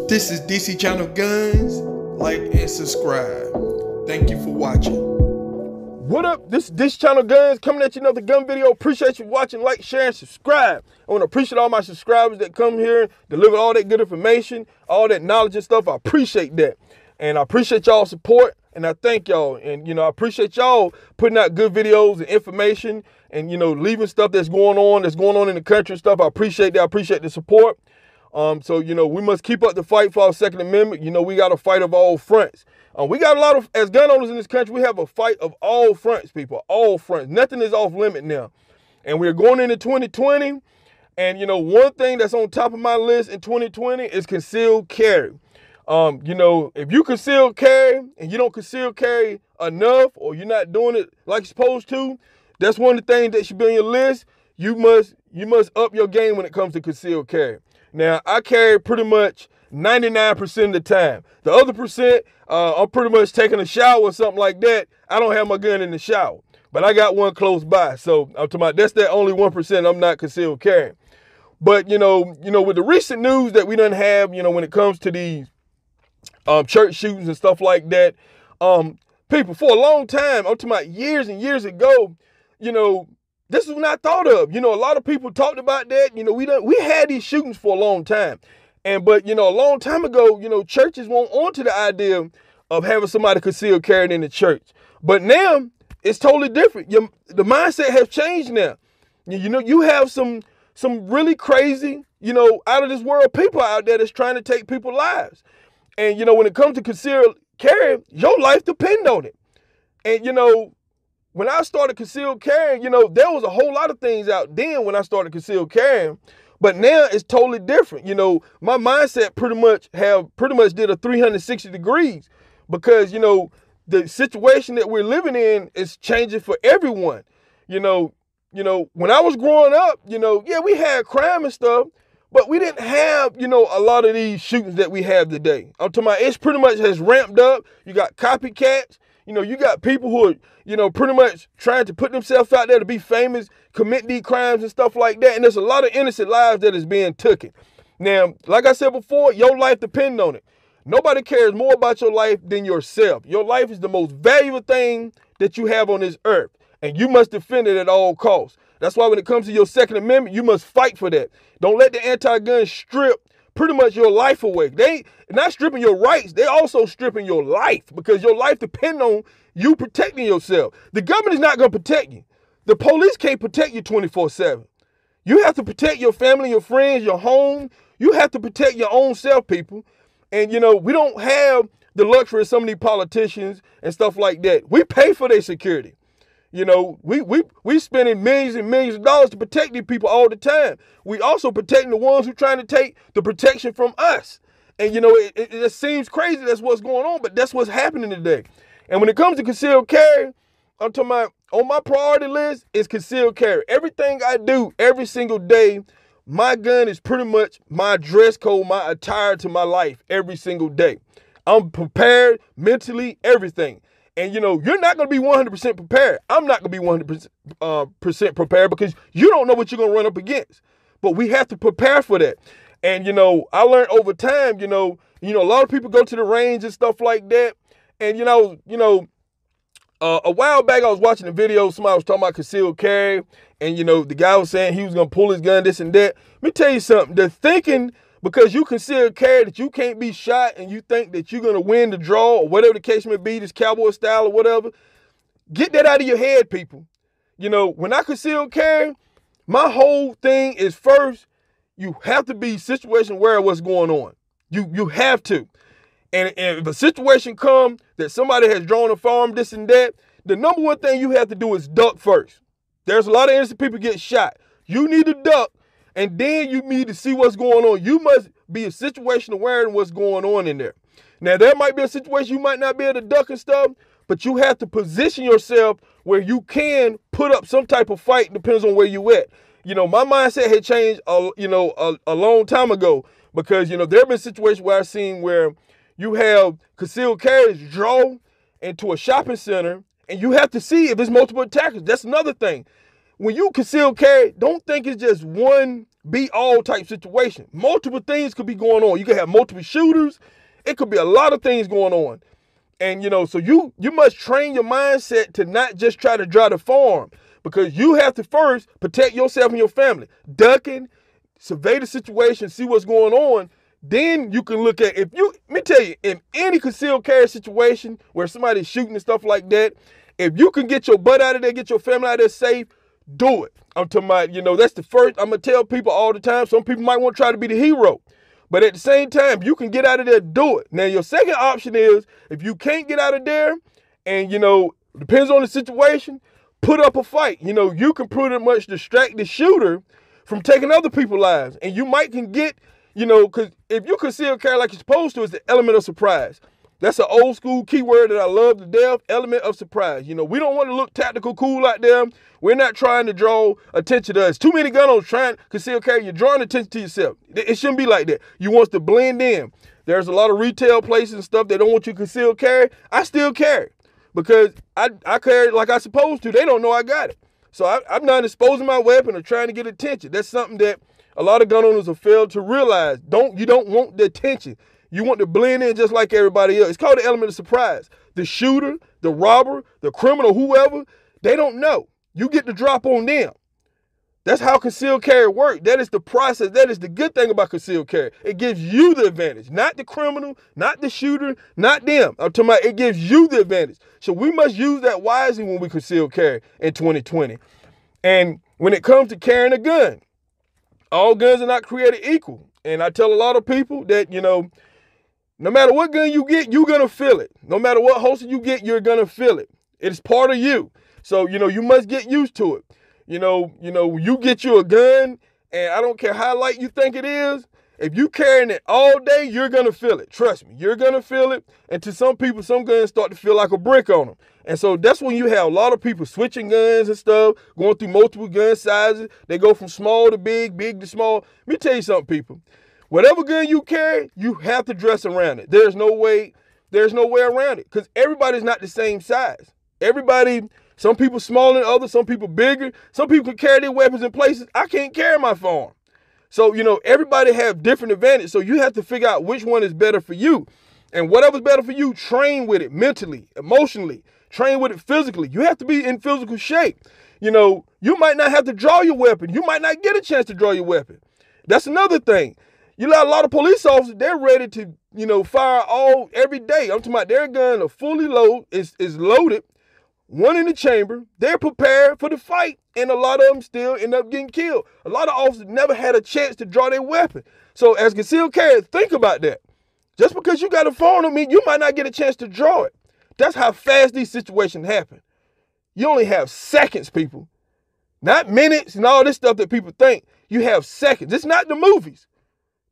This is DC Channel Guns. Like and subscribe. Thank you for watching. What up? This is DC Channel Guns coming at you another gun video. Appreciate you watching, like, share, and subscribe. I want to appreciate all my subscribers that come here, deliver all that good information, all that knowledge and stuff. I appreciate that. And I appreciate y'all's support, and I thank y'all. And, I appreciate y'all putting out good videos and information and, leaving stuff that's going on in the country and stuff. I appreciate that. I appreciate the support. So, we must keep up the fight for our Second Amendment. We got a fight of all fronts. We got a lot of, as gun owners in this country, we have a fight of all fronts, people, all fronts. Nothing is off limit now. And we're going into 2020. And, one thing that's on top of my list in 2020 is concealed carry. If you conceal carry and you don't conceal carry enough, or you're not doing it like you're supposed to, that's one of the things that should be on your list. You must up your game when it comes to concealed carry. Now, I carry pretty much 99% of the time. The other percent, I'm pretty much taking a shower or something like that. I don't have my gun in the shower, but I got one close by. So I'm talking about that's that only 1% I'm not concealed carrying. But, with the recent news that we done have, when it comes to these church shootings and stuff like that, people, for a long time, I'm talking about years and years ago, this was not thought of. A lot of people talked about that. We had these shootings for a long time. But a long time ago, churches weren't onto the idea of having somebody concealed carry in the church. But now it's totally different. The mindset has changed now. You have some really crazy, out of this world people out there that's trying to take people's lives. And, when it comes to concealed carry, your life depends on it. And, when I started concealed carrying, there was a whole lot of things out then when I started concealed carrying, but now it's totally different. My mindset pretty much did a 360 degrees because, the situation that we're living in is changing for everyone. When I was growing up, yeah, we had crime and stuff, but we didn't have, a lot of these shootings that we have today. I'm talking about it's pretty much has ramped up. You got copycats. You got people who are, pretty much trying to put themselves out there to be famous, commit these crimes and stuff like that. And there's a lot of innocent lives that is being taken. Now, like I said before, your life depends on it. Nobody cares more about your life than yourself. Your life is the most valuable thing that you have on this earth. And you must defend it at all costs. That's why when it comes to your Second Amendment, you must fight for that. Don't let the anti-gun strip pretty much your life away. They not stripping your rights, they also stripping your life because your life depends on you protecting yourself. The government is not going to protect you. The police can't protect you 24/7. You have to protect your family, your friends, your home. You have to protect your own self, people. And, we don't have the luxury of some of these politicians and stuff like that. We pay for their security. We spending millions and millions of dollars to protect these people all the time. We also protecting the ones who trying to take the protection from us. And, it just seems crazy that's what's going on, but that's what's happening today. And when it comes to concealed carry, I'm talking about on my priority list is concealed carry. Everything I do every single day, my gun is pretty much my dress code, my attire to my life every single day. I'm prepared mentally, everything. And, you're not going to be 100% prepared. I'm not going to be 100% prepared because you don't know what you're going to run up against. But we have to prepare for that. And, I learned over time, a lot of people go to the range and stuff like that. And, a while back I was watching a video. Somebody was talking about concealed carry. And, the guy was saying he was going to pull his gun, this and that. Let me tell you something. The thinking because you conceal carry that you can't be shot and you think that you're going to win the draw or whatever the case may be, this cowboy style or whatever, get that out of your head, people. When I conceal carry, my whole thing is first, you have to be situation aware of what's going on. You have to. And if a situation comes that somebody has drawn a firearm, this and that, the number one thing you have to do is duck first. There's a lot of innocent people get shot. You need to duck. And then you need to see what's going on. You must be a situation aware of what's going on in there. Now, there might be a situation you might not be able to duck and stuff, but you have to position yourself where you can put up some type of fight, depends on where you at. My mindset had changed, a long time ago because, there have been situations where I've seen where you have concealed carriers draw into a shopping center and you have to see if there's multiple attackers. That's another thing. When you conceal carry, don't think it's just one be all type situation. Multiple things could be going on. You could have multiple shooters. It could be a lot of things going on. And, so you must train your mindset to not just try to drive the farm, because you have to first protect yourself and your family. Ducking, survey the situation, see what's going on. Then you can look at, let me tell you, in any concealed carry situation where somebody's shooting and stuff like that, if you can get your butt out of there, get your family out of there safe, do it. I'm talking about, that's the first, I'm going to tell people all the time. Some people might want to try to be the hero. But at the same time, you can get out of there, do it. Now, your second option is, if you can't get out of there, and, depends on the situation, put up a fight. You can pretty much distract the shooter from taking other people's lives. And you might can get, because if you conceal carry like you're supposed to, it's the element of surprise. That's an old school keyword that I love to death, element of surprise. We don't want to look tactical cool out there. We're not trying to draw attention to us. Too many gun owners trying to conceal carry. You're drawing attention to yourself. It shouldn't be like that. You want to blend in. There's a lot of retail places and stuff that don't want you to conceal carry. I still carry because I carry like I'm supposed to. They don't know I got it. So I'm not exposing my weapon or trying to get attention. That's something that a lot of gun owners have failed to realize. You don't want the attention. You want to blend in just like everybody else. It's called the element of surprise. The shooter, the robber, the criminal, whoever, they don't know. You get the drop on them. That's how concealed carry works. That is the process. That is the good thing about concealed carry. It gives you the advantage, not the criminal, not the shooter, not them. I'm talking about it gives you the advantage. So we must use that wisely when we conceal carry in 2020. And when it comes to carrying a gun, all guns are not created equal. And I tell a lot of people that, no matter what gun you get, you're going to feel it. No matter what holster you get, you're going to feel it. It's part of you. So, you must get used to it. You get you a gun, and I don't care how light you think it is, if you carrying it all day, you're going to feel it. Trust me, you're going to feel it. And to some people, some guns start to feel like a brick on them. And so that's when you have a lot of people switching guns and stuff, going through multiple gun sizes. They go from small to big, big to small. Let me tell you something, people. Whatever gun you carry, you have to dress around it. There's no way around it, because everybody's not the same size. Some people smaller than others, some people bigger. Some people can carry their weapons in places I can't carry my firearm. So, everybody have different advantages. So you have to figure out which one is better for you. And whatever's better for you, train with it mentally, emotionally, train with it physically. You have to be in physical shape. You might not have to draw your weapon. You might not get a chance to draw your weapon. That's another thing. You got a lot of police officers, they're ready to, fire every day. I'm talking about their gun are fully loaded, is loaded, one in the chamber. They're prepared for the fight, and a lot of them still end up getting killed. A lot of officers never had a chance to draw their weapon. So as concealed carry, think about that. Just because you got a phone on me, you might not get a chance to draw it. That's how fast these situations happen. You only have seconds, people. Not minutes and all this stuff that people think. You have seconds. It's not the movies.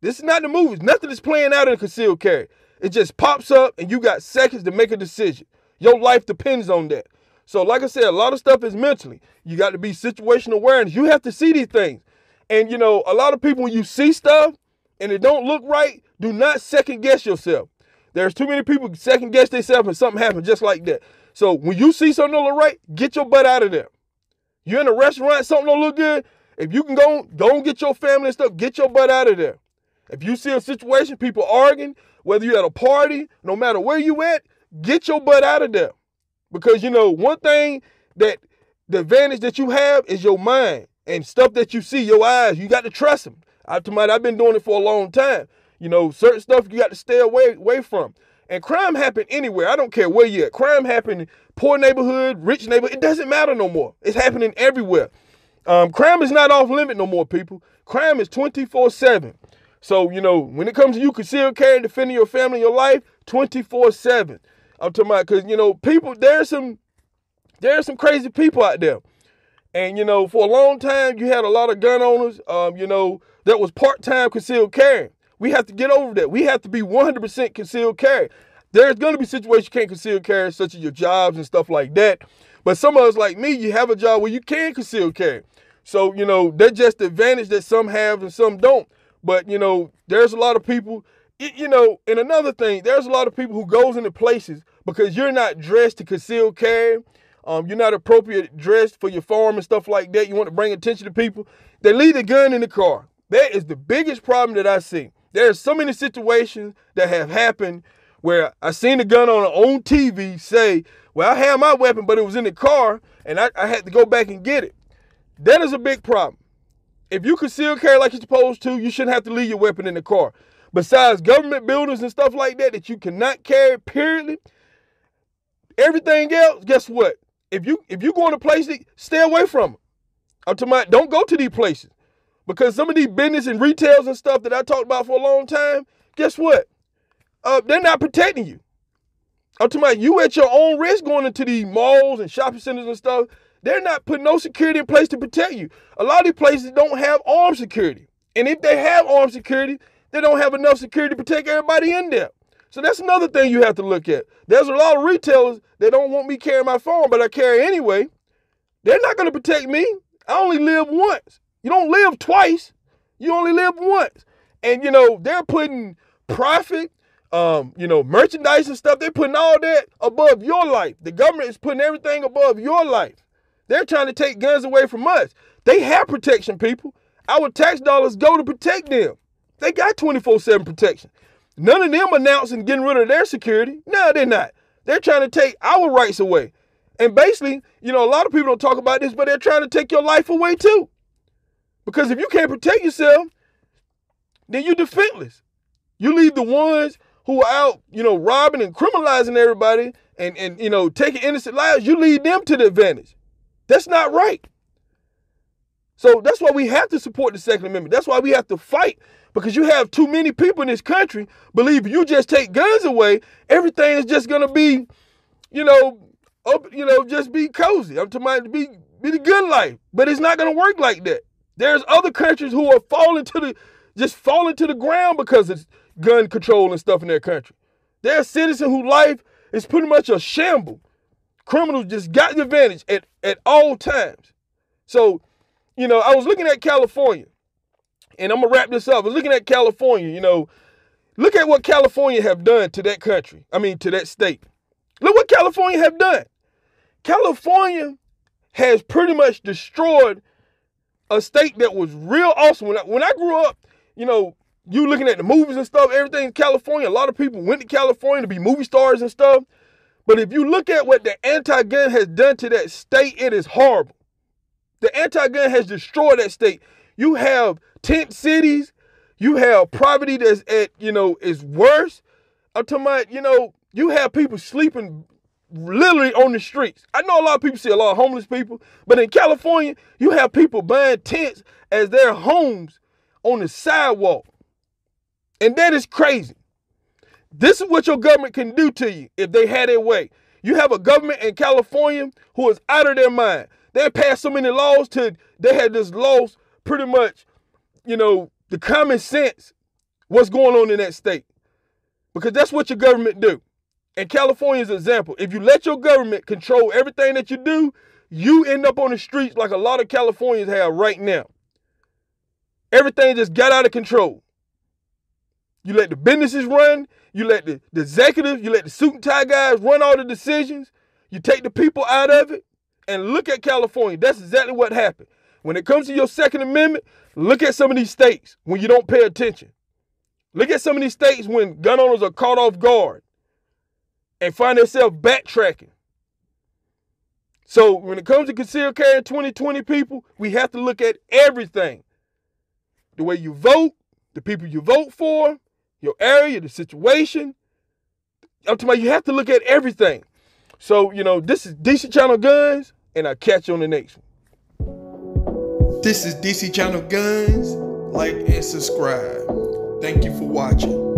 This is not the movies. Nothing is playing out in concealed carry. It just pops up and you got seconds to make a decision. Your life depends on that. So like I said, a lot of stuff is mentally. You got to be situational awareness. You have to see these things. And a lot of people, when you see stuff and it don't look right, do not second guess yourself. There's too many people second guess themselves and something happens just like that. So when you see something don't look right, get your butt out of there. You're in a restaurant, something don't look good. If you can go and get your family and stuff, get your butt out of there. If you see a situation, people arguing, whether you're at a party, no matter where you at, get your butt out of there. Because, one thing that the advantage that you have is your mind and stuff that you see, your eyes. You got to trust them. I've been doing it for a long time. Certain stuff you got to stay away from. And crime happen anywhere. I don't care where you're at. Crime happen in poor neighborhood, rich neighborhood. It doesn't matter no more. It's happening everywhere. Crime is not off limit no more, people. Crime is 24/7. So, when it comes to you concealed carry, defending your family, your life, 24/7. I'm talking about, because, people, there's some crazy people out there. And, for a long time, you had a lot of gun owners, that was part-time concealed carry. We have to get over that. We have to be 100% concealed carry. There's going to be situations you can't conceal carry, such as your jobs and stuff like that. But some of us, like me, you have a job where you can conceal carry. So, that's just the advantage that some have and some don't. But, there's a lot of people, and another thing, there's a lot of people who goes into places because you're not dressed to conceal carry. You're not appropriate dressed for your farm and stuff like that. You want to bring attention to people. They leave the gun in the car. That is the biggest problem that I see. There are so many situations that have happened where I seen the gun on TV say, well, I had my weapon, but it was in the car, and I had to go back and get it. That is a big problem. If you conceal carry like you're supposed to, you shouldn't have to leave your weapon in the car. Besides government buildings and stuff like that you cannot carry, period. Everything else, guess what? If you go to places, stay away from them. I'm talking about, don't go to these places. Because some of these business and retails and stuff that I talked about for a long time, guess what? They're not protecting you. I'm talking about you at your own risk going into these malls and shopping centers and stuff. They're not putting no security in place to protect you. A lot of these places don't have armed security. And if they have armed security, they don't have enough security to protect everybody in there. So that's another thing you have to look at. There's a lot of retailers that don't want me carrying my phone, but I carry anyway. They're not going to protect me. I only live once. You don't live twice. You only live once. And, they're putting profit, merchandise and stuff. They're putting all that above your life. The government is putting everything above your life. They're trying to take guns away from us. They have protection, people. Our tax dollars go to protect them. They got 24/7 protection. None of them announcing getting rid of their security. No, they're not. They're trying to take our rights away. And basically, a lot of people don't talk about this, but they're trying to take your life away too. Because if you can't protect yourself, then you're defenseless. You leave the ones who are out, robbing and criminalizing everybody and taking innocent lives, you lead them to the advantage. That's not right. So that's why we have to support the Second Amendment. That's why we have to fight, because you have too many people in this country believe if you just take guns away, everything is just going to be, just be cozy. I'm talking about be the good life. But it's not going to work like that. There's other countries who are falling to the ground because of gun control and stuff in their country. There's citizens whose life is pretty much a shamble. Criminals just got the advantage at all times. So, I was looking at California, and I'm going to wrap this up. I was looking at California, look at what California have done to that country. To that state. Look what California have done. California has pretty much destroyed a state that was real awesome. When I grew up, you looking at the movies and stuff, everything in California, a lot of people went to California to be movie stars and stuff. But if you look at what the anti-gun has done to that state, it is horrible. The anti-gun has destroyed that state. You have tent cities. You have poverty that's is worse. I'm talking about, you have people sleeping literally on the streets. I know a lot of people see a lot of homeless people, but in California, you have people buying tents as their homes on the sidewalk. And that is crazy. This is what your government can do to you if they had their way. You have a government in California who is out of their mind. They passed so many laws they had just lost pretty much, the common sense what's going on in that state. Because that's what your government do. And California is an example. If you let your government control everything that you do, you end up on the streets like a lot of Californians have right now. Everything just got out of control. You let the businesses run. You let the executives, you let the suit and tie guys run all the decisions. You take the people out of it. And look at California. That's exactly what happened. When it comes to your Second Amendment, look at some of these states when you don't pay attention. Look at some of these states when gun owners are caught off guard and find themselves backtracking. So when it comes to concealed carry in 2020, people, we have to look at everything. The way you vote, the people you vote for, your area, the situation. I'm talking about you have to look at everything. So, this is DC Channel Guns, and I'll catch you on the next one. This is DC Channel Guns. Like and subscribe. Thank you for watching.